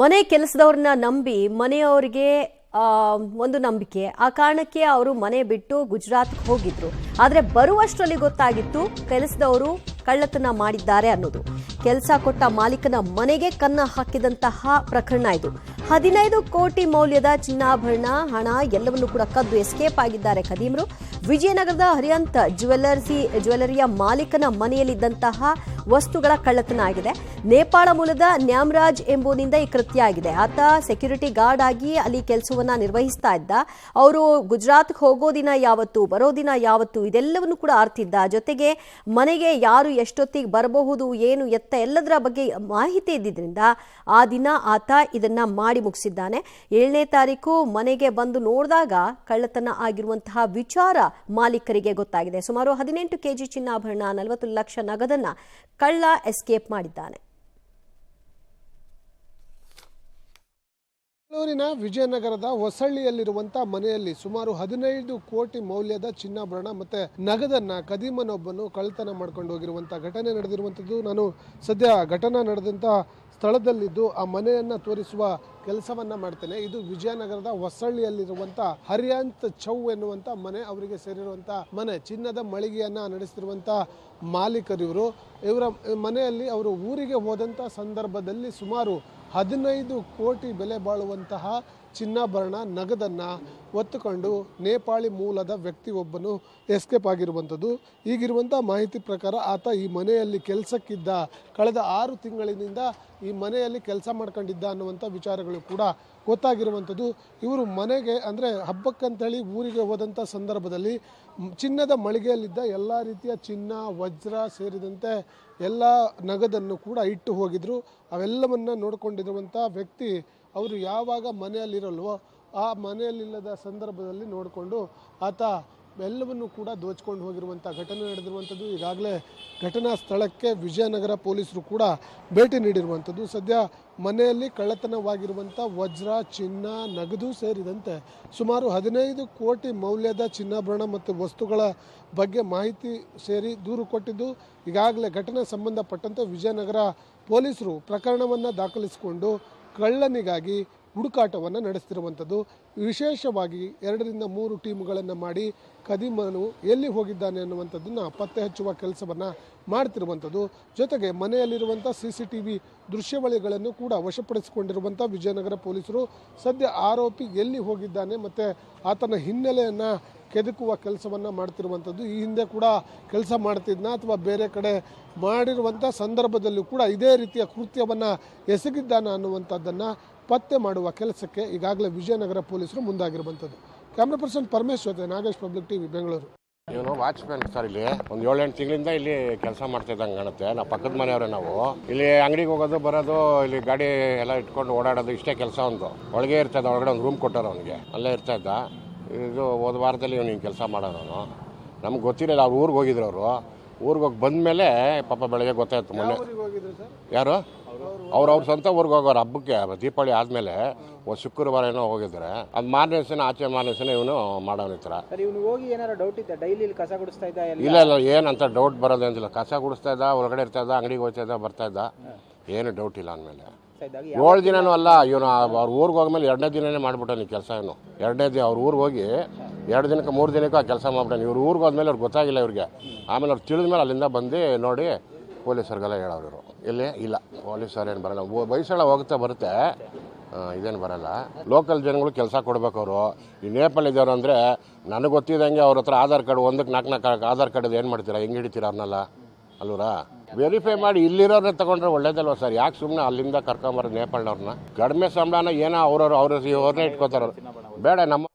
ಮನೆ ಕೆಲಸದವ್ರನ್ನ ನಂಬಿ ಮನೆಯವರಿಗೆ ಒಂದು ನಂಬಿಕೆ ಆ ಕಾರಣಕ್ಕೆ ಅವರು ಮನೆ ಬಿಟ್ಟು ಗುಜರಾತ್ಗೆ ಹೋಗಿದ್ರು. ಆದರೆ ಬರುವಷ್ಟರಲ್ಲಿ ಗೊತ್ತಾಗಿತ್ತು ಕೆಲಸದವರು ಕಳ್ಳತನ ಮಾಡಿದ್ದಾರೆ ಅನ್ನೋದು. ಕೆಲಸ ಕೊಟ್ಟ ಮಾಲೀಕನ ಮನೆಗೆ ಕನ್ನ ಹಾಕಿದಂತಹ ಪ್ರಕರಣ ಇದು. 15 ಕೋಟಿ ಮೌಲ್ಯದ ಚಿನ್ನಾಭರಣ, ಹಣ ಎಲ್ಲವನ್ನೂ ಕೂಡ ಕದ್ದು ಎಸ್ಕೇಪ್ ಆಗಿದ್ದಾರೆ ಖದೀಮರು. ವಿಜಯನಗರದ ಹರಿಯಂತ್ ಜ್ಯುವೆಲರಿಯ ಮಾಲೀಕನ ಮನೆಯಲ್ಲಿದ್ದಂತಹ ವಸ್ತುಗಳ ಕಳ್ಳತನ ಆಗಿದೆ. ನೇಪಾಳ ಮೂಲದ ನ್ಯಾಮರಾಜ್ ಎಂಬುವನಿಂದ ಈ ಕೃತ್ಯ ಆಗಿದೆ. ಆತ ಸೆಕ್ಯೂರಿಟಿ ಗಾರ್ಡ್ ಆಗಿ ಅಲ್ಲಿ ಕೆಲಸವನ್ನ ನಿರ್ವಹಿಸ್ತಾ ಇದ್ದ. ಅವರು ಗುಜರಾತ್ಗೆ ಹೋಗೋ ದಿನ ಯಾವತ್ತು, ಬರೋ ದಿನ ಯಾವತ್ತು ಇದೆಲ್ಲವನ್ನು ಕೂಡ ಅರ್ತಿದ್ದ. ಜೊತೆಗೆ ಮನೆಗೆ ಯಾರು ಎಷ್ಟೊತ್ತಿಗೆ ಬರಬಹುದು, ಏನು ಎತ್ತ ಎಲ್ಲದರ ಬಗ್ಗೆ ಮಾಹಿತಿ ಇದ್ದಿದ್ರಿಂದ ಆ ದಿನ ಆತ ಇದನ್ನ ಮಾಡಿ ಮುಗಿಸಿದ್ದಾನೆ. 7ನೇ ತಾರೀಕು ಮನೆಗೆ ಬಂದು ನೋಡಿದಾಗ ಕಳ್ಳತನ ಆಗಿರುವಂತಹ ವಿಚಾರ ಮಾಲೀಕರಿಗೆ ಗೊತ್ತಾಗಿದೆ. ಸುಮಾರು 18 ಕೆಜಿ ಚಿನ್ನಾಭರಣ, 40 ಲಕ್ಷ ನಗದನ್ನ ಕಳ್ಳ ಎಸ್ಕೇಪ್ ಮಾಡಿದ್ದಾನೆ. ಬೆಂಗಳೂರಿನ ವಿಜಯನಗರದ ಹೊಸಳ್ಳಿಯಲ್ಲಿರುವಂತಹ ಮನೆಯಲ್ಲಿ ಸುಮಾರು 15 ಕೋಟಿ ಮೌಲ್ಯದ ಚಿನ್ನಾಭರಣ ಮತ್ತೆ ನಗದನ್ನ ಖದೀಮನೊಬ್ಬನು ಕಳ್ಳತನ ಮಾಡ್ಕೊಂಡು ಹೋಗಿರುವಂತಹ ಘಟನೆ ನಡೆದಿರುವಂತದ್ದು. ನಾನು ಸದ್ಯ ಘಟನೆ ನಡೆದಂತಹ ಸ್ಥಳದಲ್ಲಿದ್ದು ಆ ಮನೆಯನ್ನ ತೋರಿಸುವ ಕೆಲಸವನ್ನ ಮಾಡ್ತೇನೆ. ಇದು ವಿಜಯನಗರದ ಹೊಸಳ್ಳಿಯಲ್ಲಿರುವಂತಹ ಹರಿಯಂತ್ ಚೌ ಎನ್ನುವಂತ ಮನೆ. ಅವರಿಗೆ ಸೇರಿರುವಂತಹ ಮನೆ, ಚಿನ್ನದ ಮಳಿಗೆಯನ್ನ ನಡೆಸ್ತಿರುವಂತಹ ಮಾಲೀಕರಿವರು. ಇವರ ಮನೆಯಲ್ಲಿ ಅವರು ಊರಿಗೆ ಹೋದಂತ ಸಂದರ್ಭದಲ್ಲಿ ಸುಮಾರು 15 ಕೋಟಿ ಬೆಲೆ ಬಾಳುವಂತಹ ಚಿನ್ನಾಭರಣ ನಗದನ್ನ ಹೊತ್ತುಕೊಂಡು ನೇಪಾಳಿ ಮೂಲದ ವ್ಯಕ್ತಿ ಒಬ್ಬನು ಎಸ್ಕೇಪ್ ಆಗಿರುವಂಥದ್ದು. ಈಗಿರುವಂತಹ ಮಾಹಿತಿ ಪ್ರಕಾರ ಆತ ಈ ಮನೆಯಲ್ಲಿ ಕೆಲಸಕ್ಕಿದ್ದ. ಕಳೆದ 6 ತಿಂಗಳಿನಿಂದ ಈ ಮನೆಯಲ್ಲಿ ಕೆಲಸ ಮಾಡ್ಕೊಂಡಿದ್ದ ಅನ್ನುವಂಥ ವಿಚಾರಗಳು ಕೂಡ ಗೊತ್ತಾಗಿರುವಂಥದ್ದು. ಇವರು ಮನೆಗೆ ಅಂದರೆ ಹಬ್ಬಕ್ಕಂತೇಳಿ ಊರಿಗೆ ಹೋದಂಥ ಸಂದರ್ಭದಲ್ಲಿ ಚಿನ್ನದ ಮಳಿಗೆಯಲ್ಲಿದ್ದ ಎಲ್ಲ ರೀತಿಯ ಚಿನ್ನ, ವಜ್ರ ಸೇರಿದಂತೆ ಎಲ್ಲ ನಗದನ್ನು ಕೂಡ ಇಟ್ಟು ಹೋಗಿದ್ರು. ಅವೆಲ್ಲವನ್ನ ನೋಡಿಕೊಂಡಿರುವಂಥ ವ್ಯಕ್ತಿ ಅವರು ಯಾವಾಗ ಮನೆಯಲ್ಲಿರಲ್ವೋ ಆ ಮನೆಯಲ್ಲಿಲ್ಲದ ಸಂದರ್ಭದಲ್ಲಿ ನೋಡಿಕೊಂಡು ಆತ ಎಲ್ಲವನ್ನು ಕೂಡ ದೋಚ್ಕೊಂಡು ಹೋಗಿರುವಂಥ ಘಟನೆ ನಡೆದಿರುವಂಥದ್ದು. ಈಗಾಗಲೇ ಘಟನಾ ಸ್ಥಳಕ್ಕೆ ವಿಜಯನಗರ ಪೊಲೀಸರು ಕೂಡ ಭೇಟಿ ನೀಡಿರುವಂಥದ್ದು. ಸದ್ಯ ಮನೆಯಲ್ಲಿ ಕಳ್ಳತನವಾಗಿರುವಂಥ ವಜ್ರ, ಚಿನ್ನ, ನಗದು ಸೇರಿದಂತೆ ಸುಮಾರು 15 ಕೋಟಿ ಮೌಲ್ಯದ ಚಿನ್ನಾಭರಣ ಮತ್ತು ವಸ್ತುಗಳ ಬಗ್ಗೆ ಮಾಹಿತಿ ಸೇರಿ ದೂರು ಕೊಟ್ಟಿದ್ದು. ಈಗಾಗಲೇ ಘಟನೆ ಸಂಬಂಧಪಟ್ಟಂತೆ ವಿಜಯನಗರ ಪೊಲೀಸರು ಪ್ರಕರಣವನ್ನು ದಾಖಲಿಸಿಕೊಂಡು ಕಳ್ಳನಿಗಾಗಿ ಹುಡುಕಾಟವನ್ನು ನಡೆಸ್ತಿರುವಂಥದ್ದು. ವಿಶೇಷವಾಗಿ 2 ರಿಂದ 3 ಟೀಮ್ಗಳನ್ನು ಮಾಡಿ ಖದೀಮನು ಎಲ್ಲಿ ಹೋಗಿದ್ದಾನೆ ಅನ್ನುವಂಥದ್ದನ್ನು ಪತ್ತೆ ಹಚ್ಚುವ ಕೆಲಸವನ್ನು ಮಾಡ್ತಿರುವಂಥದ್ದು. ಜೊತೆಗೆ ಮನೆಯಲ್ಲಿರುವಂಥ CCTV ದೃಶ್ಯಾವಳಿಗಳನ್ನು ಕೂಡ ವಶಪಡಿಸಿಕೊಂಡಿರುವಂಥ ವಿಜಯನಗರ ಪೊಲೀಸರು ಸದ್ಯ ಆರೋಪಿ ಎಲ್ಲಿ ಹೋಗಿದ್ದಾನೆ ಮತ್ತು ಆತನ ಹಿನ್ನೆಲೆಯನ್ನು ಕೆದಕುವ ಕೆಲಸವನ್ನು ಮಾಡ್ತಿರುವಂಥದ್ದು. ಈ ಹಿಂದೆ ಕೂಡ ಕೆಲಸ ಮಾಡ್ತಿದ್ನ ಅಥವಾ ಬೇರೆ ಕಡೆ ಮಾಡಿರುವಂಥ ಸಂದರ್ಭದಲ್ಲೂ ಕೂಡ ಇದೇ ರೀತಿಯ ಕೃತ್ಯವನ್ನು ಎಸಗಿದ್ದಾನ ಅನ್ನುವಂಥದ್ದನ್ನು ಪತ್ತೆ ಮಾಡುವ ಕೆಲಸಕ್ಕೆ ಈಗಾಗಲೇ ವಿಜಯನಗರ ಪೊಲೀಸರು ಮುಂದಾಗಿರುವಂಥದ್ದು. ಕ್ಯಾಮ್ರಾ ಪರ್ಸನ್ ಪರಮೇಶ್ ಜೊತೆ ನಾಗೇಶ್, ಪಬ್ಲಿಕ್ ಟಿವಿ, ಬೆಂಗಳೂರು. ಇವನು ವಾಚ್ಮ್ಯಾನ್ ಸರ್. ಇಲ್ಲಿ ಒಂದು 7-8 ತಿಂಗಳಿಂದ ಇಲ್ಲಿ ಕೆಲಸ ಮಾಡ್ತಿದ್ದಂಗೆ ಕಾಣುತ್ತೆ. ನಾವು ಪಕ್ಕದ ಮನೆಯವ್ರೆ. ನಾವು ಇಲ್ಲಿ ಅಂಗಡಿಗೆ ಹೋಗೋದು ಬರೋದು, ಇಲ್ಲಿ ಗಾಡಿ ಎಲ್ಲ ಇಟ್ಕೊಂಡು ಓಡಾಡೋದು, ಇಷ್ಟೇ ಕೆಲಸ. ಒಂದು ಒಳಗೆ ಇರ್ತದ, ಒಳಗಡೆ ಒಂದು ರೂಮ್ ಕೊಟ್ಟಾರ ಅವನಿಗೆ, ಅಲ್ಲೇ ಇರ್ತಾ ಇದ್ದ. ಇದು ಹೋದ ವಾರದಲ್ಲಿ ಇವನು ಹಿಂಗೆ ಕೆಲಸ ಮಾಡೋನು. ನಮ್ಗೆ ಗೊತ್ತಿರಲಿಲ್ಲ. ಅವ್ರು ಊರಿಗೆ ಹೋಗಿದ್ರು. ಅವರು ಊರಿಗೆ ಹೋಗಿ ಬಂದಮೇಲೆ ಪಾಪ ಬೆಳಗ್ಗೆ ಗೊತ್ತಾಯ್ತು. ಮೊನ್ನೆ ಯಾರು ಅವ್ರ ಸ್ವಂತ ಊರಿಗೆ ಹೋಗೋರು ಹಬ್ಬಕ್ಕೆ, ದೀಪಾವಳಿ ಆದಮೇಲೆ ಶುಕ್ರವಾರ ಏನೋ ಹೋಗಿದ್ದಾರೆ. ಅದು ಮಾರನೇ ದಿವಸನೇ, ಆಚೆ ಮಾರನೇ ದಿವಸನೇ ಇವನು ಮಾಡೋನ ಈ ಥರ. ಇಲ್ಲ ಏನಂತ ಡೌಟ್ ಬರೋದೇನಿಲ್ಲ. ಕಸ ಗುಡಿಸ್ತಾ ಇದ್ದ, ಹೊರಗಡೆ ಇರ್ತಾ ಇದ್ದ, ಅಂಗಡಿಗೆ ಹೋಗ್ತಾ ಇದ್ದ, ಬರ್ತಾ ಇದ್ದ, ಏನು ಡೌಟ್ ಇಲ್ಲ. ಅಂದಮೇಲೆ 7 ದಿನನೂ ಅಲ್ಲ, ಇವನು ಅವ್ರ ಊರಿಗೆ ಹೋದ್ಮೇಲೆ 2ನೇ ದಿನನೇ ಮಾಡ್ಬಿಟ್ಟಾನೆ ಈ ಕೆಲಸ. ಇವನು 2ನೇ ದಿನ ಅವ್ರ ಊರಿಗೆ ಹೋಗಿ 2 ದಿನಕ್ಕೆ 3 ದಿನಕ್ಕೂ ಆ ಕೆಲಸ ಮಾಡ್ಬಿಟ್ಟಾನೆ. ಇವ್ರು ಊರಿಗೆ ಹೋದ್ಮೇಲೆ ಅವ್ರಿಗೆ ಗೊತ್ತಾಗಿಲ್ಲ ಇವ್ರಿಗೆ. ಆಮೇಲೆ ಅವ್ರು ತಿಳಿದ್ಮೇಲೆ ಅಲ್ಲಿಂದ ಬಂದು ನೋಡಿ ಪೊಲೀಸರಿಗೆಲ್ಲ ಹೇಳೋರು. ಇಲ್ಲಿ ಇಲ್ಲ, ಪೊಲೀಸರು ಏನು ಬರೋಲ್ಲ. ಬೈಸಳ ಹೋಗ್ತಾ ಬರುತ್ತೆ, ಇದೇನು ಬರೋಲ್ಲ. ಲೋಕಲ್ ಜನಗಳು ಕೆಲಸ ಕೊಡ್ಬೇಕು. ಅವರು ಈ ನೇಪಾಳ ಇದ್ದವರು ಅಂದರೆ ನನಗೆ ಗೊತ್ತಿದ್ದಂಗೆ ಅವ್ರ ಹತ್ರ ಆಧಾರ್ ಕಾರ್ಡ್ 1ಕ್ಕೆ 4 ಆಧಾರ್ ಕಾರ್ಡ್ ಏನು ಮಾಡ್ತೀರಾ, ಹೆಂಗೆ ಹಿಡಿತೀರಾ ಅವ್ರನ್ನೆಲ್ಲ ಅಲ್ವರಾ? ವೆರಿಫೈ ಮಾಡಿ ಇಲ್ಲಿರೋರನ್ನ ತಗೊಂಡ್ರೆ ಒಳ್ಳೇದಲ್ವ ಸರ್. ಯಾಕೆ ಸುಮ್ಮನೆ ಅಲ್ಲಿಂದ ಕರ್ಕೊಂಬರೋದು ನೇಪಾಳವ್ರನ್ನ? ಕಡಿಮೆ ಸಂಬಳನ ಏನೋ ಅವ್ರನ್ನೇ ಇಟ್ಕೋತಾರ. ಬೇಡ, ನಮ್ಮ